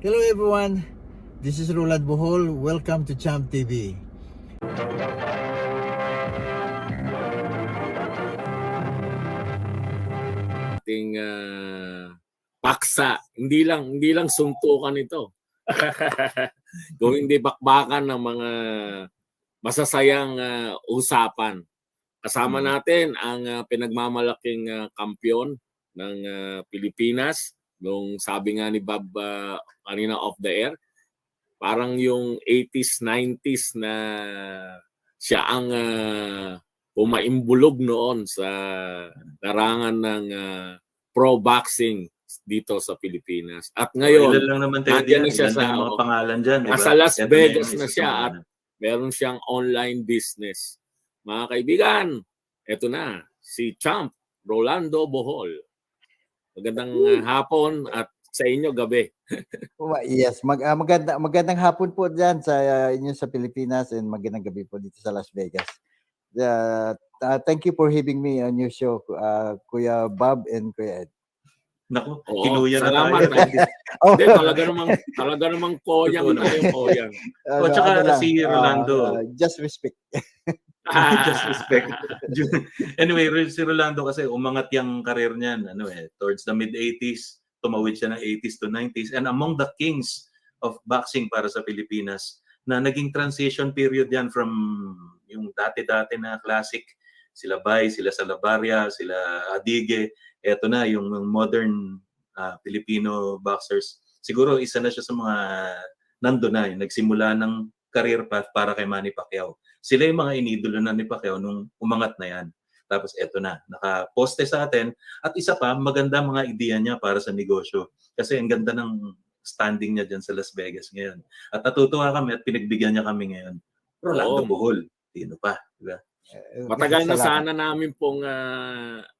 Hello everyone, this is Roland Bohol. Welcome to Champ TV. Ating paksa, hindi lang suntukan ito. Kung hindi bakbakan ng mga masasayang usapan. Kasama natin ang pinagmamalaking kampiyon ng Pilipinas. Nung sabi nga ni Bob kanina off the air, parang yung 80s, 90s na siya ang pumaimbulog noon sa larangan ng pro boxing dito sa Pilipinas. At ngayon, ilan lang naman nandiyan na siya sa mga pangalan dyan, di ba? nasa Las Eto Vegas yung na isa sa siya mga at meron siyang online business. Mga kaibigan, eto na, si Champ Rolando Bohol. Magandang hapon at sa inyo gabi. Yes, magandang hapon po dyan sa inyo sa Pilipinas and magandang gabi po dito sa Las Vegas. Thank you for having me on your show, Kuya Bob and Kuya Ed. Naku, Oo, kinuya na salamat. tayo. Hindi, talaga namang koyang tayo, koyang. O tsaka si Rolando. Just respect. Just respect. Anyway, si Rolando kasi umangat yung career niyan towards the mid-80s, tumawid siya ng 80s to 90s, and among the kings of boxing para sa Pilipinas, na naging transition period yan from yung dati-dati na classic, sila Bay, sila Salabarria, sila Adige, eto na yung modern Filipino boxers. Siguro isa na siya sa mga nandun na, nagsimula ng career path para kay Manny Pacquiao. Sila yung mga inidolo na ni Pacquiao nung umangat na yan. Tapos eto na, nakaposte sa atin. At isa pa, maganda mga ideya niya para sa negosyo. Kasi ang ganda ng standing niya dyan sa Las Vegas ngayon. At natutuwa kami at pinagbigyan niya kami ngayon. Rolando Bohol. Sino pa? Diba? Matagal na sana namin pong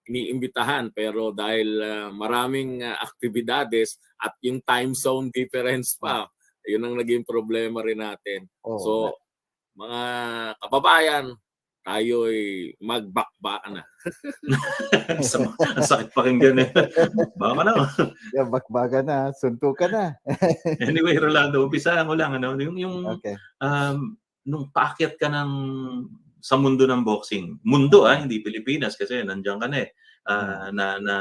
iniimbitahan pero dahil maraming aktibidades at yung time zone difference pa, yun ang naging problema rin natin. So, mga kababayan, tayo'y magbakbaan na. Ang sakit pakinggan eh. Baka na. Bakbakan na, suntukan na. Anyway, Rolando, umpisahan ko lang. Okay. Nung paakyat ka sa mundo ng boxing, mundo hindi Pilipinas kasi nandiyan ka na eh, na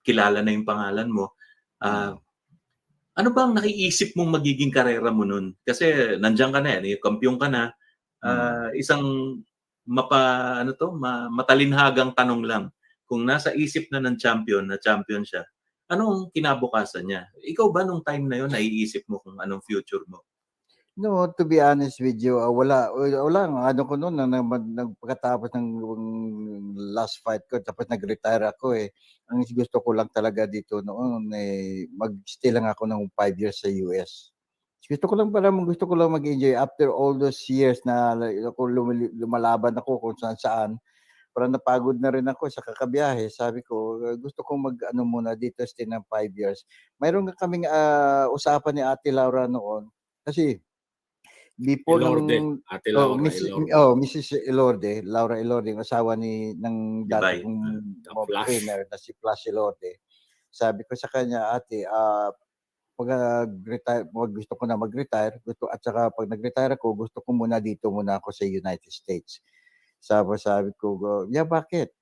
kilala na yung pangalan mo. Ano bang naiisip mong magiging karera mo nun? Kasi nandiyan ka na eh, kampiyon ka na. Isang matalinhagang tanong lang. Kung nasa isip na ng champion siya, anong kinabukasan niya? Ikaw ba nung time na yon naiisip mo kung anong future mo? No, to be honest with you, wala ano ko noon nagpagkatapos ng last fight ko tapos nag-retire ako eh. Ang gusto ko lang talaga dito noon eh mag-stay lang ako ng 5 years sa US. Gusto ko lang mag-enjoy after all those years na ako lumalaban ako kung saan. Parang napagod na rin ako sa kakabiyahe. Sabi ko, gusto kong mag-ano muna dito stay ng 5 years. Mayroon kaming usapan ni Ate Laura noon kasi before Elorde, Ate Laura Elorde. Mrs. Elorde, Laura Elorde, yung asawa ng dati kong trainer na si Flash Elorde. Sabi ko sa kanya, ate, pag gusto ko na mag-retire, at saka pag nag-retire ako, gusto ko muna dito muna ako sa United States. Sabi ko, yeah, bakit?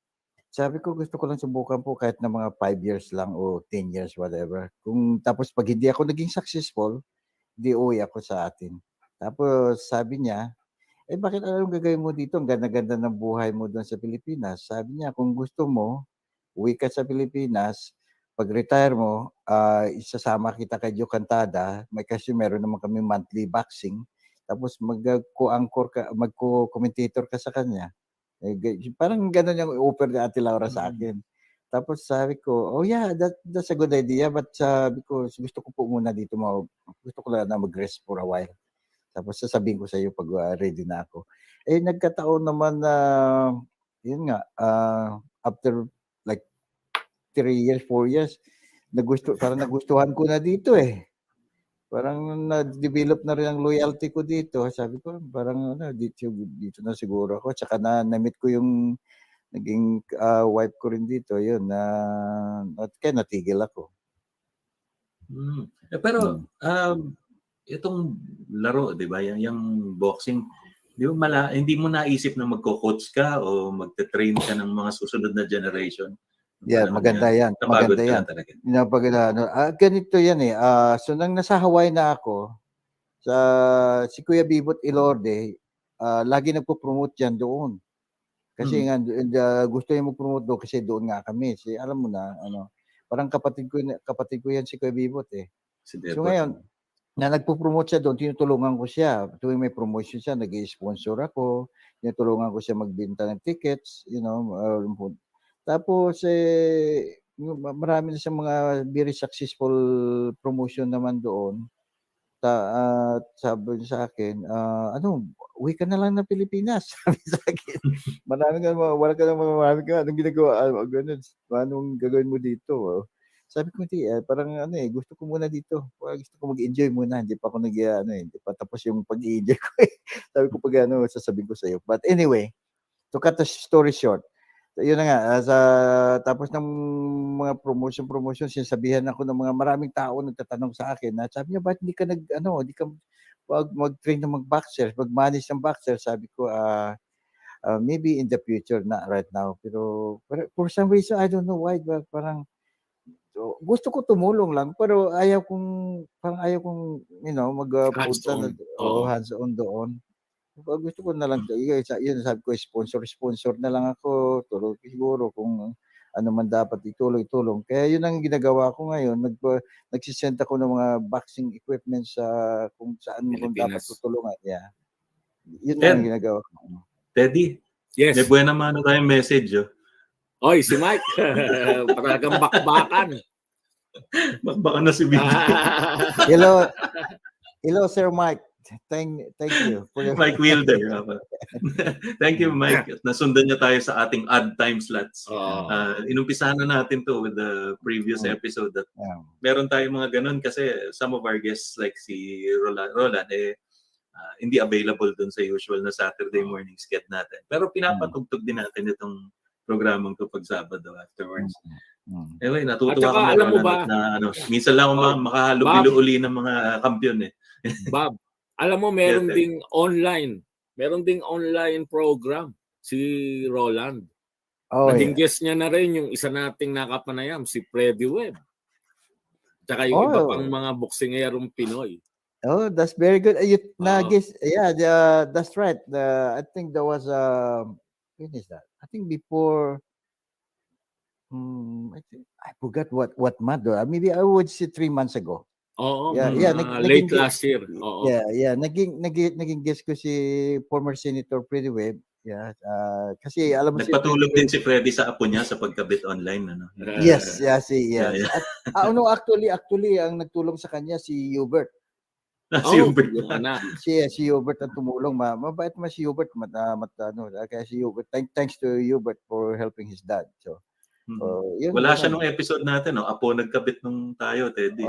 Sabi ko, gusto ko lang subukan po kahit na mga 5 years lang o 10 years, whatever. Tapos pag hindi ako naging successful, di uwi ako sa atin. Tapos sabi niya, bakit anong gagawin mo dito? Ang ganda-ganda ng buhay mo doon sa Pilipinas. Sabi niya, kung gusto mo, uwi ka sa Pilipinas, pag-retire mo, isasama kita kay Joe Cantada, kasi meron naman kami monthly boxing, tapos magko-commentator ka sa kanya. Parang gano'n yung offer ni Ate Laura sa akin. Tapos sabi ko, oh yeah, that's a good idea, but sabi ko, gusto ko po muna dito, gusto ko lang na mag-rest for a while. Tapos sasabihin ko sa iyo pag ready na ako. Nagkataon naman na, yun nga, after like 3 years, 4 years, parang nagustuhan ko na dito eh. Parang na-develop na rin ang loyalty ko dito. Sabi ko, parang dito na siguro ako. Tsaka na-meet ko yung naging wife ko rin dito. Yun, kaya natigil ako. Pero itong laro, 'di ba? Yung boxing, di ba hindi mo naisip na magko-coach ka o magte-train ka ng mga susunod na generation? Yeah, Panahon maganda yan. yan. Napagod Maganda ka yan. lang talaga. Ganito yan eh. So nang nasa Hawaii na ako, si Kuya Bibot Ilorde, lagi nagpo-promote yan doon. Kasi nga gusto niya mag-promote doon kasi doon nga kami. Alam mo na, parang kapatid ko yan si Kuya Bibot eh. Si So Debot. ngayon, na nagpo-promote siya doon, tinutulungan ko siya. Tuwing may promotion siya, nag-i-sponsor ako. Tinutulungan ko siya magbenta ng tickets, tapos marami na siyang mga very successful promotion naman doon. Sabi niya sa akin, uwi ka na lang ng Pilipinas. Sabi sa akin, marami ka, anong ginagawa? Ganun, anong gagawin mo dito? Sabi ko, hindi, parang gusto ko muna dito. Gusto ko mag-enjoy muna. Hindi pa ako hindi pa tapos yung pag-i-enjoy ko. Sabi ko sasabihin ko sa'yo. But anyway, to cut the story short, yun na nga, tapos ng mga promotion, sinasabihan ako ng mga maraming tao nagtatanong sa akin na sabi niya, ba't hindi ka mag-train ng mag-boxer, mag-manage ng boxer? Sabi ko, maybe in the future, not right now. Pero for some reason, I don't know why, but parang gusto ko tumulong lang, pero ayaw kong magpunta hands-on doon. Gusto ko na lang, yun sabi ko, sponsor na lang ako, tulog siguro kung ano man dapat itulong. Kaya yun ang ginagawa ko ngayon, nagsisend ako ng mga boxing equipment sa kung saan mo dapat tutulungan. Yeah. Yun ang ginagawa ko. Teddy, Yes. may buena mano tayong message. Oy, si Mike. Paragang bakbakan. Bakbakan na si Vicky. Hello, Sir Mike. Thank you. Mike Wilder. Thank you, Mike. Nasundan niya tayo sa ating odd time slots. Inumpisahan na natin to with the previous episode that meron tayong mga ganun kasi some of our guests like si Roland hindi available dun sa usual na Saturday morning sked natin. Pero pinapatugtog din natin itong programang to pag Sabado afterwards. Anyway, natutuwa kami alam mo ba, na minsan lang ako makahalubilo uli ng mga kampiyon eh. Bob, alam mo meron ding online program si Roland. Naging guest niya na rin yung isa nating nakapanayam, si Freddy Webb. Tsaka yung iba pang mga boksingерong Pinoy. Oh, that's very good. That's right. I think there was when is that? I think before I forgot what month. Maybe I would say 3 months ago. Late last year. Naging guest ko si former Senator Freddy Webb. Kasi alam mo nagpatulog din si Freddy sa apo niya sa pagkabit online, ano? Yes. Actually ang nagtulong sa kanya si Hubert. Si Hubert. Si Hubert ang tumulong. Mabait naman si Hubert. Kaya si Hubert, thanks to Hubert for helping his dad. So, wala siya nung episode natin, no? Apo nagkabit nung tayo, Teddy.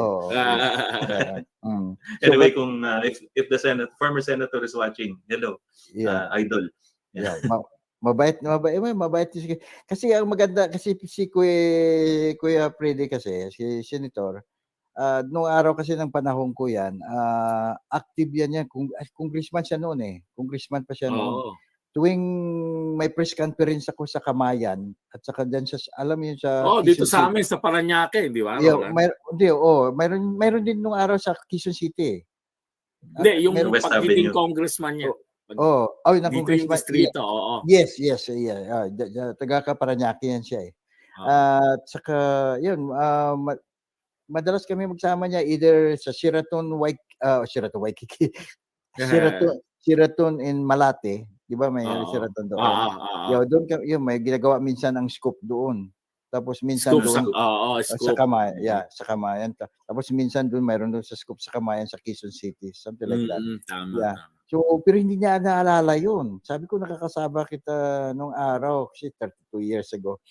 Anyway, kung if the former senator is watching, hello, idol. Mabait. Kasi ang maganda kasi si Kuya Freddy kasi si senator. Nung araw kasi ng panahon ko yan, active yan. Congressman siya noon eh. Congressman pa siya noon. Tuwing may press conference ako sa Kamayan at saka dyan alam mo yun sa dito sa amin sa Parañaque, di ba? Mayroon din nung araw sa Quezon City. Hindi, yung pagiging congressman niya. Dito yung distrito, Yes. Taga Parañaque yan siya eh. At saka, yun, madalas kami magsama niya either sa Sheraton Waikiki. Sheraton in Malate. Di ba may Sheraton doon? Doon may ginagawa minsan ang scoop doon. Tapos minsan doon sa Kamayan. Sa Kamayan. Tapos minsan doon mayroon doon sa scoop sa Kamayan sa Quezon City. Something like that. Tama. So, pero hindi niya naalala yun. Sabi ko nakakasama kita nung araw kasi 32 years ago.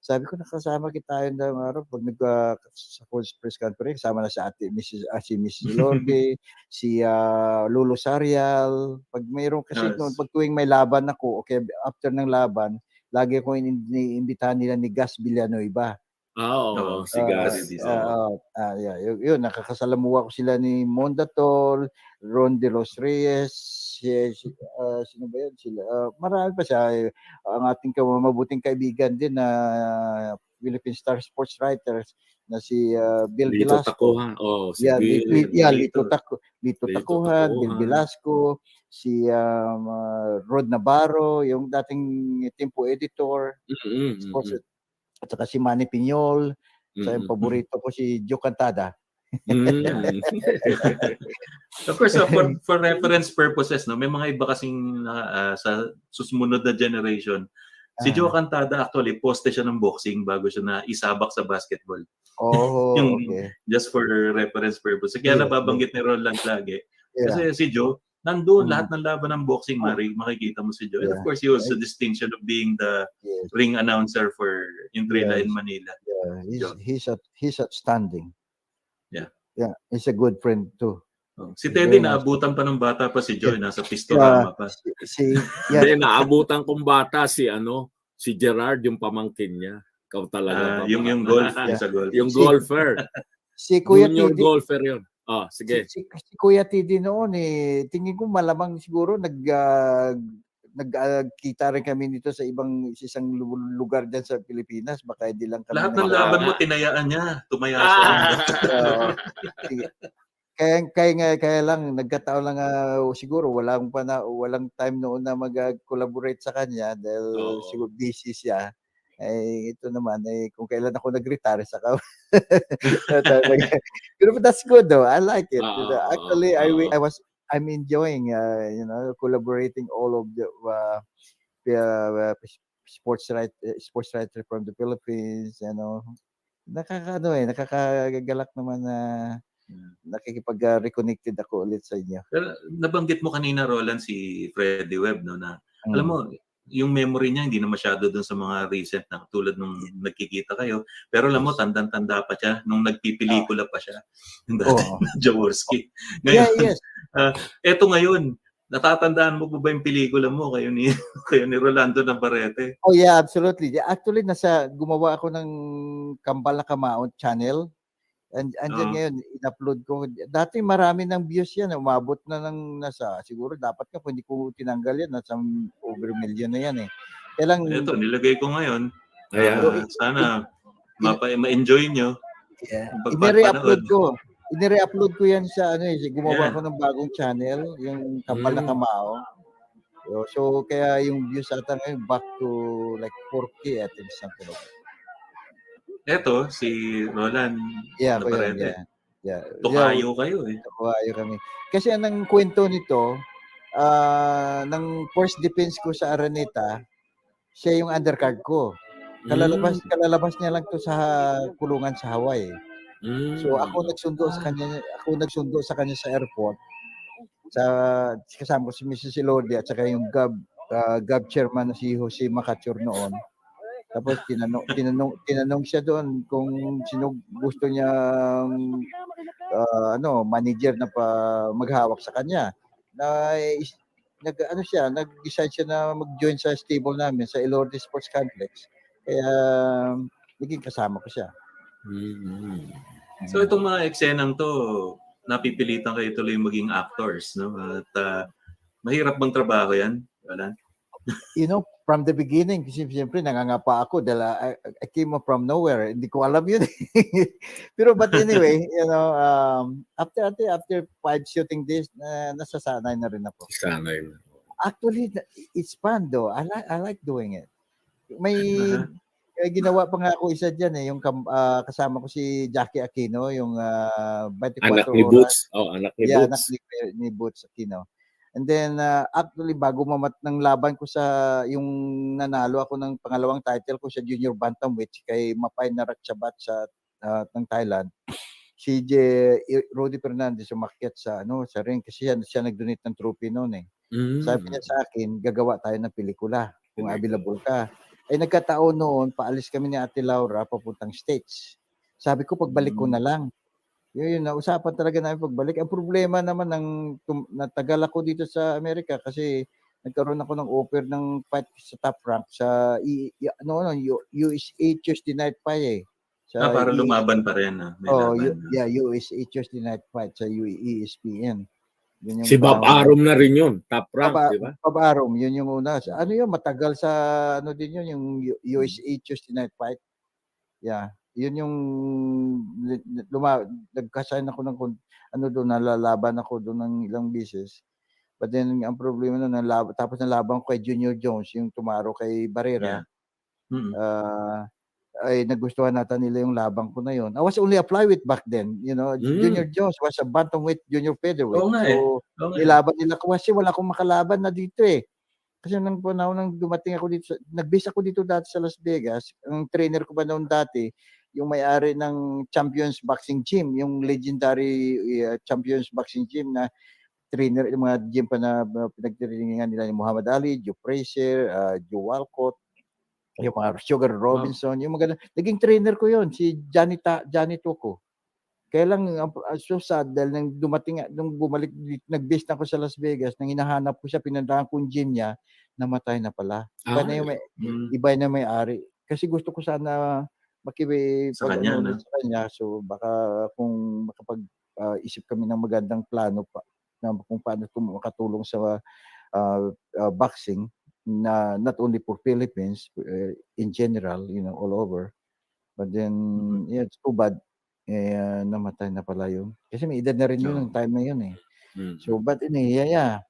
Sabi ko nakasama kita yun nung araw pag sa press conference, kasama na si Mrs. Lorde, si Lolo Sarial. Pag mayroon kasi pag tuwing may laban ako, okay, after ng laban, lagi ko iniimbitahan nila ni Gas Villanueva. Oo, Oo, si Ah, Gas. Gary Dizon. Oo. yeah, yun nakakasalamuha ko sila ni Mondatol, Ron De Los Reyes, sino ba yun? Sila, marami pa siya. Ang ating mabuting kaibigan din na Philippine Star Sports Writers na si Bill Lito Velasco. Takuhan. Oh, si Yeah, Bill. Lito Lito. Lito Lito Takuhan, Bill Takuhan. Velasco, si Rod Navarro, yung dating Tempo editor, sports, at saka si Manny Piñol, sa yung paborito ko si Joe Cantada. Of course, for reference purposes, no, may mga iba kasing sa susunod na generation. Si Joe Cantada actually poste siya ng boxing bago siya na isabak sa basketball. Oh, Yung okay. just for reference purpose. Kaya Yes, nababanggit ni Roland lagi. Yeah. Kasi si Joe, nandoon Mm. lahat ng laban ng boxing, makikita mo si Joe. And of Yeah. course, he has the distinction of being the Yes. ring announcer for Intrila Yes. in Manila. Yeah, Joe. he's outstanding. Yeah. Yeah, he's a good friend too. Si Teddy, Very nice. naabutan pa ng bata pa si Joe, nasa Pistorama pa. Hindi, naabutan kong bata si Gerard, yung pamangkin niya. Ikaw talaga. Yung golf, Yeah. sa golf. Yung golfer. Si Kuya Junior Tidi, golfer yun. Sige. si Kuya Tidi noon tingin ko malamang siguro nagkita rin kami dito sa isang lugar dyan sa Pilipinas, baka hindi lang kami Lahat ng Baka laban mo, nga. tinayaan niya. Tumaya siya. Sige. Kaya lang nagkataon lang siguro walang time noon na mag-collaborate sa kanya dahil Oo. siguro busy siya. Ito naman kung kailan ako nag-retire saka pero that's good though. I like it. Actually, I'm enjoying collaborating all of the sports writer from the Philippines, nakakagalak naman na nakikipag-reconnected ako ulit sa inyo. Pero nabanggit mo kanina, Roland, si Freddie Webb, no, na alam mo, yung memory niya hindi na masyado dun sa mga recent na tulad nung nagkikita kayo. Pero alam mo, tandang-tanda pa siya nung nagpipelikula pa siya. Yung dati Jaworski. Ngayon, yes. Eto ngayon, natatandaan mo ba yung pelikula mo kayo ni Rolando Navarrete? Oh yeah, absolutely. Actually, gumawa ako ng Kambal na Kamaon channel. Andyan ngayon, in-upload ko. Dati marami ng views yan. Umabot na ng siguro dapat kung hindi ko tinanggal yan. Nasa over million na yan Ito, nilagay ko ngayon. Sana ma-enjoy nyo. Yeah. Pagpapanood. Ine-re-upload ko yan sa gumawa ko ng bagong channel, yung Kambal na Kamao. So, kaya yung views ata ngayon back to like 4K, I think, something like that. Eto, si Roland Navarrete. Yeah. Tukayo kayo Tukayo kami. Kasi anong kwento nito, ng first defense ko sa Araneta, siya yung undercard ko. Kalalabas niya lang to sa kulungan sa Hawaii. So ako nagsundo sa kanya sa airport. Kasama ko si Mrs. Elodie at saka yung GAB chairman na si Jose Macatur noon. Tapos tinanong siya doon kung sino gusto niyang manager na maghawak sa kanya. Nag-decide siya na mag-join sa stable namin sa Elordi Sports Complex. Kaya naging kasama ko siya. So itong mga eksenang to, napipilitan kayo tuloy maging actors, no? At mahirap bang trabaho yan? Wala? From the beginning, kasi siyempre nangangapa ako dahil I came from nowhere. Hindi ko alam yun. Pero but anyway, after 5 shooting days, nasasanay na rin ako. Sanay na. Actually, it's fun though. I like doing it. May ginawa pa nga ako isa dyan yung kasama ko si Jackie Aquino, yung 24 Anak ni Boots. Anak ni Boots. Anak ni Boots Aquino. And then, actually, bago ng laban ko yung nanalo ako ng pangalawang title ko sa Junior Bantamweight kay Mapay Naratchabat ng Thailand, si Rudy Fernandez umakyat sa ring kasi siya nag-donate ng trophy noon . Sabi niya sa akin, gagawa tayo ng pelikula kung available ka. Nagkataon noon, paalis kami ni Ate Laura papuntang States. Sabi ko, pagbalik ko na lang. Yun, nausapan talaga namin pagbalik. Ang problema naman natagal ako dito sa Amerika kasi nagkaroon ako ng offer ng fight sa Top Rank sa USA Tuesday Night Fight Para lumaban pa rin, may laban. USA Tuesday Night Fight sa ESPN. Yun yung Si Bob Arum na rin yun, Top Rank, di ba? Bob Arum, yun yung una. Ano yun, matagal sa ano din yun, yung USA Tuesday Night Fight. Yeah, yun yung nagkasign ako ng ano doon, nalalaban ako doon ng ilang beses. But then ang problema noon, tapos nalaban ko kay Junior Jones, yung tumaro kay Barrera. Ay nagustuhan nata nila yung labang ko na yun. I was only a flyweight back then, you know. Junior Jones was a bantamweight junior featherweight. Nilaban nila ko kasi wala akong makalaban na dito eh. Kasi nang panahon nang dumating ako dito, nag-base ako dito dati sa Las Vegas. Ang trainer ko pa noon dati, yung may-ari ng Champions Boxing Gym, yung legendary Champions Boxing Gym na trainer, yung mga gym pa na pinagtiriningan nila ni Muhammad Ali, Joe Frazier, Joe Walcott, yung mga Sugar Robinson, yung mga naging trainer ko yon, si Johnny Tuco. Kaya lang so sad dahil nung bumalik, nag-base na ako sa Las Vegas, nang hinahanap ko siya, pinuntahan ko yung gym niya, namatay na pala. Iba na may-ari. Kasi gusto ko sana sa kanya, sa kanya. So baka kung makapag-isip kami ng magandang plano pa, na kung paano makatulong sa boxing, na not only for Philippines, in general, you know, all over. But then, yeah, it's too bad. Namatay na pala yun. Kasi may edad na rin yun, ng time na yun eh. So, but yeah.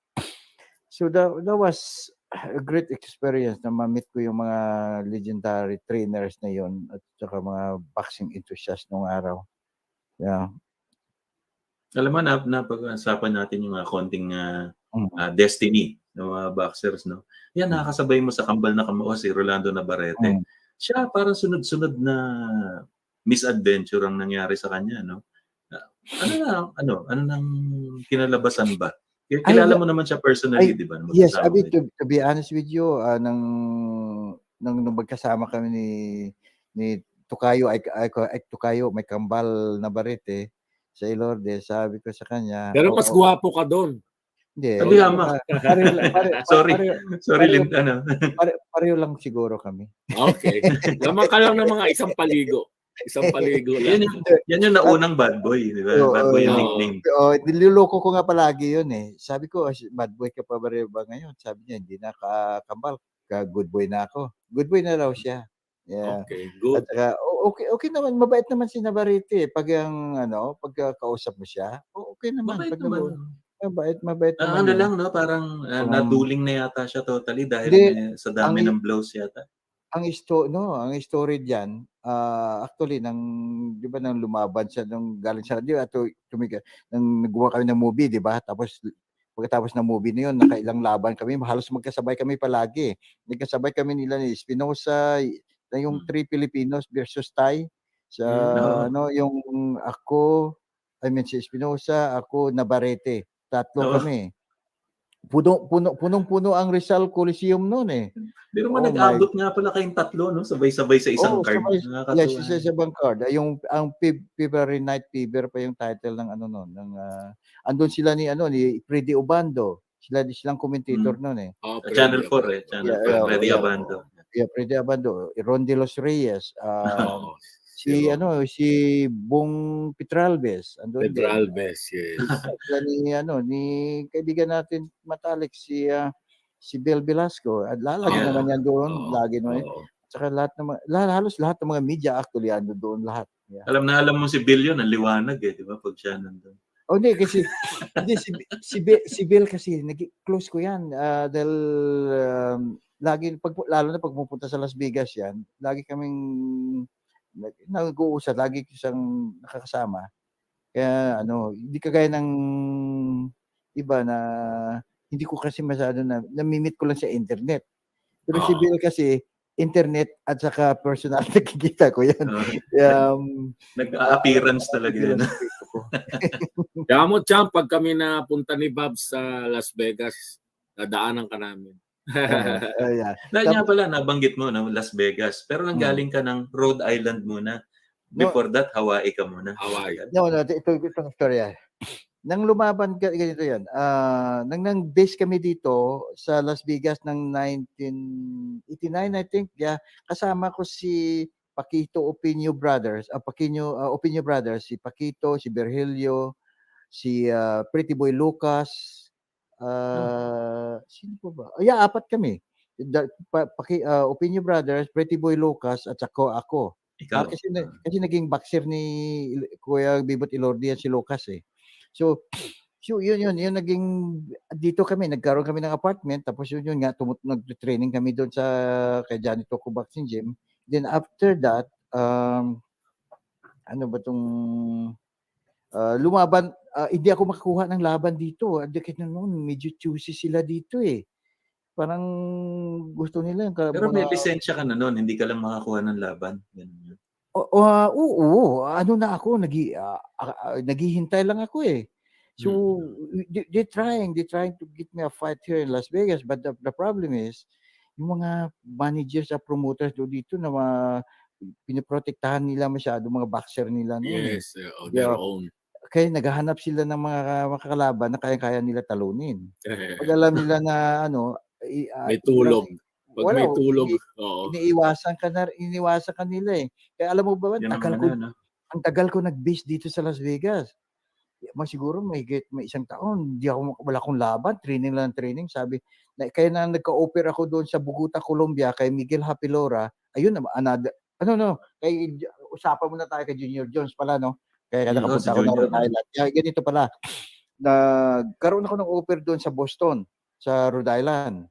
So, that was a great experience na ma-meet ko yung mga legendary trainers na yun at saka mga boxing enthusiasts nung araw. Yeah. Alam mo, napag-usapan natin yung konting destiny ng mga boxers, no? Yan, nakakasabay mo sa kambal na kamao si Rolando Navarrete. Siya parang sunod-sunod na misadventure ang nangyari sa kanya, no? Ano nang kinalabasan ba? Kilala mo naman siya personally, di ba? Yes, to be honest with you, nang magkasama kami ni Tukayo, ay Tukayo, may kambal Navarrete sa Ilorde, sabi ko sa kanya. Pero mas gwapo ka doon. Hindi. Sorry, Lintana. Pareho lang siguro kami. Okay. Laman ka lang ng mga isang paligo. Isang paligo lang. Yan yung naunang bad boy, di ba? Bad boy yung nickname. Niloloko ko nga palagi yun eh. Sabi ko, bad boy ka pa ba ngayon? Sabi niya, hindi na kakambal. Good boy na ako. Good boy na raw siya. Yeah. Okay, good. At okay naman, mabait naman si Navarrete. Pag kausap mo siya, okay naman. Mabait naman. Mabait naman. Ano lang, no? Parang naduling na yata siya totally dahil sa dami ng blows yata. Ang story diyan, actually di ba nang lumaban siya nung galing siya, di ba, nang nagawa kami ng movie, di ba? Tapos pagkatapos ng movie na yun, nakailang laban kami, halos magkasabay kami palagi. Nagkasabay kami nila ni Espinosa, na yung 3 Filipinos versus Thai. Sa yung ako, si Espinosa, ako, Navarrete. Tatlo kami. Punong-puno ang Rizal Coliseum noon eh. Pero nag-abot nga pala kayong tatlo, no? Sabay-sabay sa isang card. Yes, sa isang card. Ang February Night Fever pa yung title ng andun sila ni Freddy Obando. Silang commentator noon eh. Channel 4 eh. Channel 4. Freddy Obando. Yeah, Freddy Obando. Ron De Los Reyes. Si Bong Petralbes. Petralbes, yes. Ni kaibigan natin matalik si Bel Velasco. Lagi naman yan doon. Lagi naman. Saka halos lahat ng mga media actually ando doon lahat. Yeah. Alam mo si Bill yun, ang liwanag eh, di ba? Pag siya nandun. Hindi kasi si Bill kasi close ko yan dahil lagi lalo na pag pupunta sa Las Vegas yan, lagi kaming nag-uusap, lagi siyang nakakasama. Kaya hindi kagaya ng iba na hindi ko kasi masyado namimit ko lang sa internet. Pero si Bill kasi internet at saka personal nakikita ko yan. Nag-appearance talaga yan. Kaya mo, Champ, pag kami napunta ni Bob sa Las Vegas, nadaanan ka namin. Dahil nga pala, nabanggit mo, Las Vegas. Pero nanggaling ka ng Rhode Island muna. Before that, Hawaii ka muna. Hawaii. Itong storya. Nang lumaban, ganito yan. Nang base kami dito sa Las Vegas ng 1989, I think. Yeah, kasama ko si Paquito Opinio Brothers, Opinio Brothers, si Paquito, si Virgilio, si Pretty Boy Lucas, sino pa ba? Yeah, 4 kami. Opinio Brothers, Pretty Boy Lucas, at saka ako. Ikaw. Kasi naging boxer ni Kuya Bibot Ilordi yan si Lucas eh. So yun naging dito kami, nagkaroon kami ng apartment, tapos yun nga nag-training kami doon sa kay Johnny Toco Boxing Gym. Then after that, ano ba tong lumaban, hindi ako makakuha ng laban dito. Dikit na noon, medyo choosy sila dito eh. Parang gusto nila yung Pero may lisensya ka na noon, hindi ka lang makakuha ng laban. Ganun yun. Oo, ano na ako, naghihintay lang ako eh. So they're trying to get me a fight here in Las Vegas, but the problem is yung mga managers at promoters dito na pinoprotektahan nila masyado mga boxer nila noon. Yes, on their own. Kaya naghahanap sila ng mga makakalaban na kaya-kaya nila talunin. Pag alam nila na ano, may tulog. Pag may tulog, iniiwasan ka nila eh. Kaya alam mo ba, ang tagal ko nag-base dito sa Las Vegas. Siguro may isang taon, wala akong laban, training lang training. Sabi, kaya na nagka-offer ako doon sa Bogota, Colombia, kay Miguel Hapilora. Ayun, kay usapan muna tayo kay Junior Jones pala, no? Kaya nakapunta ako ng Rhode Island. Ganito pala, nagkaroon ako ng offer doon sa Boston, sa Rhode Island.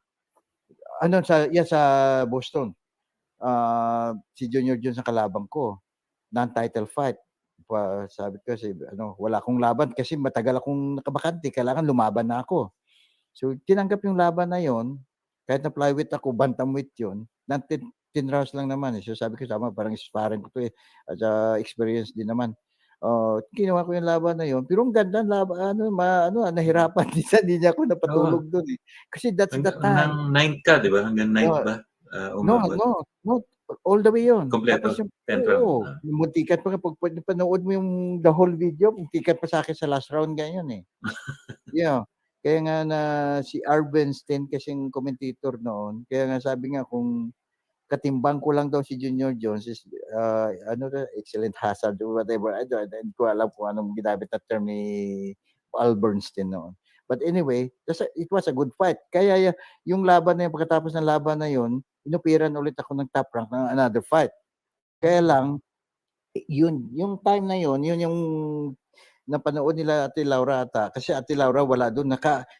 Sa Boston. Si Junior Jones ang kalabang ko. Non-title fight. Sabi ko kasi wala akong laban kasi matagal akong nakabakante, kailangan lumaban na ako. So tinanggap yung laban na yon, kahit na flyweight ako, bantamweight yon, 10 rounds lang naman. So sabi ko sama, parang sparring ko to eh, at experience din naman. Kinuha ko yung laban na yon, pero ang ganda ng laban, nahirapan hindi niya ako napatulog doon eh. Kasi that's the time. Hanggang 9 ka, di ba? Hanggang 9 ba? No, all the way yun. Kompleto, Tapos 10 round. muntikan pa pag panood mo yung the whole video, muntikan pa sa akin sa last round ganyan eh. Yeah. Kaya nga na si Arben Sten kasing commentator noon, kaya nga sabi nga kung katimbang ko lang daw si Junior Jones is excellent hazard or whatever. I don't ko alam kung anong ginamit na term ni Al Bernstein noon. But anyway, it was a good fight. Kaya yung laban na yun, pagkatapos ng laban na yun, inupiran ulit ako ng top rank ng another fight. Kaya lang, yung time na yun yung napanood nila Ate Laura ata. Kasi Ate Laura wala doon.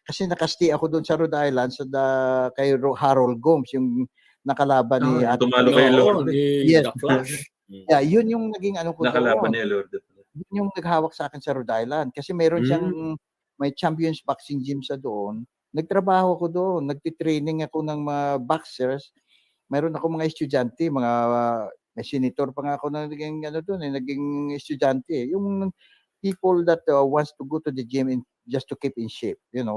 Kasi nakastay ako doon sa Rhode Island kay Harold Gomes, yung nakalaban ni Ate Tumalo kay Lord. Yes. Yeah, yun yung naging ko nakalaban ni Lord. Yun yung naghawak sa akin sa Rhode Island. Kasi meron siyang may Champions Boxing Gym sa doon. Nagtrabaho ako doon. Nagtitraining ako ng mga boxers. Meron ako mga estudyante, may senator pa nga ako na naging doon naging estudyante. Yung people that wants to go to the gym just to keep in shape, yun,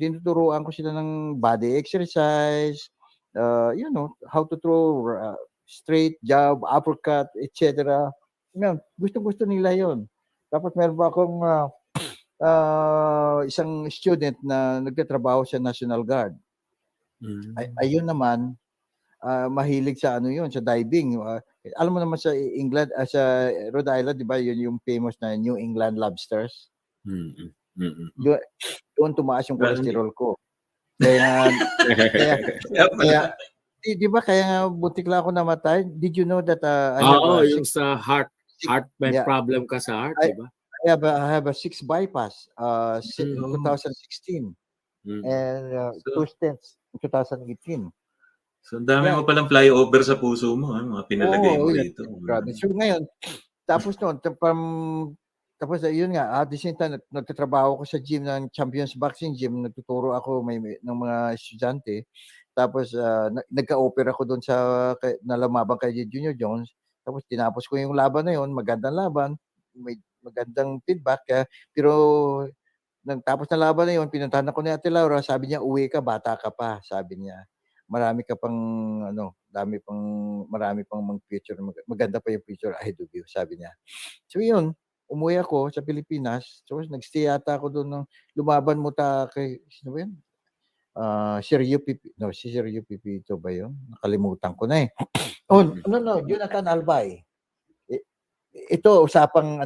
tinuturuan ko sila ng body exercise, how to throw straight jab, uppercut, etc. Gusto nila yon. Tapos meron pa akong isang student na nagtatrabaho sa National Guard. Ayun naman, mahilig sa sa diving. Alam mo naman sa England, sa Rhode Island, di ba, yun yung famous na New England lobsters. Doon tumaas yung cholesterol ko. Kaya di ba, kaya nga butik lang ako namatay. Did you know that yung sa heart may problem ka sa heart, di ba? I have a 6 bypass 2016 and 2 stents 2018. So, dami mo palang flyover sa puso mo, mga pinalagay mo dito. Grabe. So, ngayon, tapos yun nga, at the same time, nagtatrabaho ko sa gym ng Champions Boxing Gym, nagtuturo ako ng mga estudyante. Tapos, nagka-offer ako doon na lumabang kay Junior Jones. Tapos, tinapos ko yung laban na yun, magandang laban, may magandang feedback. Pero, nagtapos na laban na yun, pinuntahan ako ni Ate Laura, sabi niya, uwi ka, bata ka pa, sabi niya. Marami pang future, maganda pa yung future ahead of you, sabi niya. So yun, umuwi ako sa Pilipinas. So nagstay ata ako doon lumaban mo kay sino ba yun? Si Sergio Pipito ba yun? Nakalimutan ko na eh. Oh, no, Jonathan Albay. Ito, usapang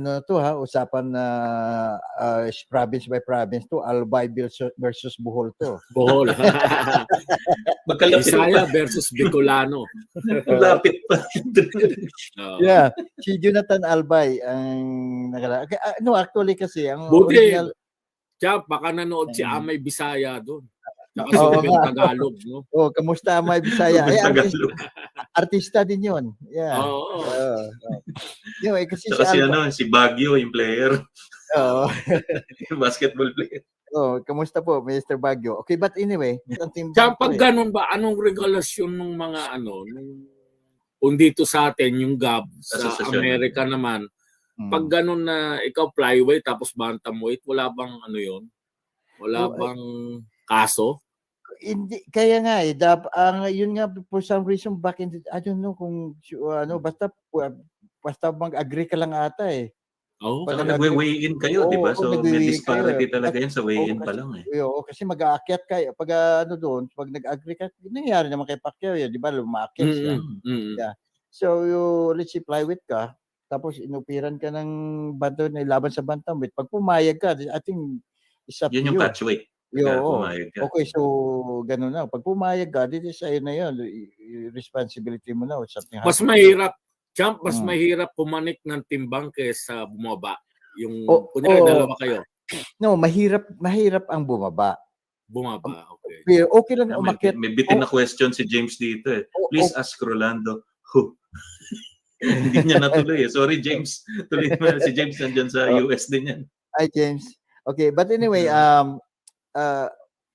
usapan na province by province to, Albay versus Bohol to. Bohol. Magkalapit Bisaya pa. versus Bicolano. Lapit pa. Oo. Yeah, si Jonathan Albay ang actually kasi ang Buti, original Champ, baka nanood si Amay Bisaya doon. Saka Oo Subel nga. Tagalog, no? kamusta Amay Bisaya? Tagalog. Artista din 'yon. Yeah. Oo. Kasi Saka si Albay. si Baguio, yung player. Oo. Yung basketball player. Kamusta po, Mr. Baguio? Okay, but anyway, ang team Champ, pag ganun ba, anong regulasyon ng mga kung dito sa atin, yung GAB, sa Asosasyon. Amerika naman, pag ganun na ikaw flyweight tapos bantamweight, wala bang yun? Wala bang kaso? Hindi, kaya nga yun nga, for some reason back in the, I don't know kung basta mag-agree ka lang ata eh. Oh, Saka nagwe-weigh-in kayo, di ba? So may disparity kayo. talaga yan sa weigh-in pa lang eh. Oo, kasi mag-aakyat kayo. Pag doon, pag nag-agree ka, nangyayari naman kay Pacquiao yun, di ba? Lumakyat siya. Yeah. So, let's say flyweight ka, tapos inupiran ka ng laban sa bantamweight. Pag pumayag ka, I think it's up to you. Yun yung catch weight. Okay, so ganun na. Pag pumayag ka, dito sa'yo na yun. Responsibility mo na. Mas mahirap, Champ, mas mahirap pumanik ng timbang kaysa bumaba. Yung, kunyari, dalawa kayo. No, mahirap ang bumaba. Okay. Pero okay lang umakyat. May bitin na question si James dito eh. Please ask Rolando who. Hindi niya natuloy eh. Sorry, James. Tuloy mo. Si James nandyan sa US din yan. Hi, James. Okay, but anyway,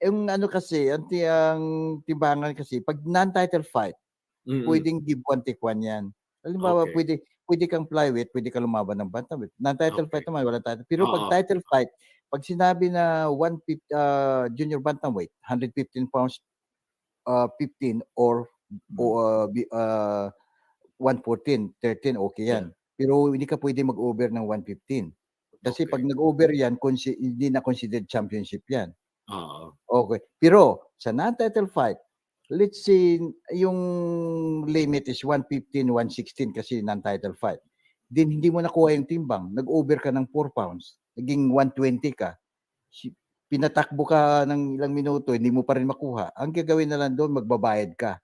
yung kasi, ang timbangan kasi, pag non-title fight, pwedeng give one take one yan. Halimbawa, pwede kang flyweight, pwede kang lumaban ng bantamweight. Non-title fight naman, wala title. Pero pag title fight, pag sinabi na junior bantamweight, 115 pounds, 15 or 114, 13, okay yan. Pero hindi ka pwede mag-over ng 115. Kasi pag nag-over yan, hindi na considered championship yan. Okay. Pero sa non-title fight, let's say yung limit is 115, 116 kasi non-title fight. Then hindi mo nakuha yung timbang. Nag-over ka ng 4 pounds. Naging 120 ka. Pinatakbo ka ng ilang minuto, hindi mo pa rin makuha. Ang gagawin na lang doon, magbabayad ka.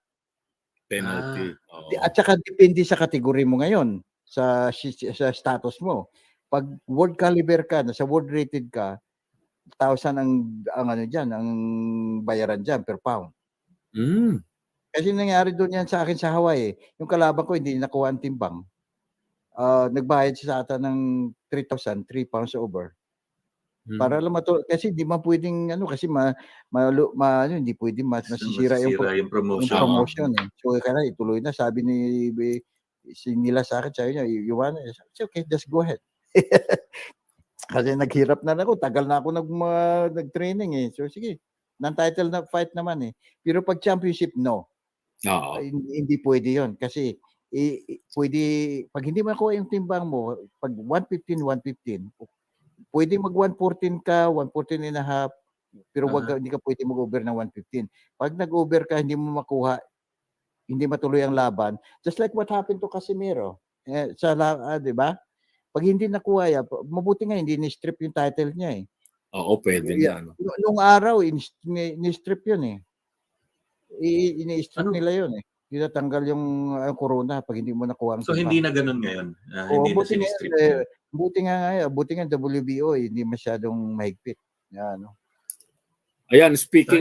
Penalty. At saka depende sa kategory mo ngayon, sa status mo. Pag world caliber ka, sa world rated ka, 1,000 ang bayaran diyan per pound. Kasi nangyari doon yan sa akin sa Hawaii. Yung kalaban ko hindi nakuha ang timbang. Nagbayad siya sa ata ng 3,000, 3 pounds over. Para lang kasi di man pwedeng kasi hindi pwedeng masisira yung promotion eh. So kaya ituloy na, sabi nila sa akin, sabi niya, you want it? Okay, just go ahead. Kasi naghirap na ako, tagal na ako nag-training eh. So sige, non-title na fight naman eh. Pero pag championship, no. Hindi pwede yon kasi pwede, pag hindi makuha yung timbang mo, pag 115, pwede mag 114 ka, 114 and a half, pero hindi ka pwede mag-over ng 115. Pag nag-over ka, hindi mo makuha, hindi matuloy ang laban. Just like what happened to Casimiro. Di ba? Pag hindi nakuha yan, mabuti nga hindi ni-strip yung title niya eh. Oo, pwede nga. Nung araw, ni-strip yun eh. Ini-strip nila yun eh. Tinatanggal yung corona pag hindi mo nakuha. So hindi na ganun ngayon? Hindi na sinistrip ngayon? Buti nga WBO hindi masyadong mahigpit. Ayan, speaking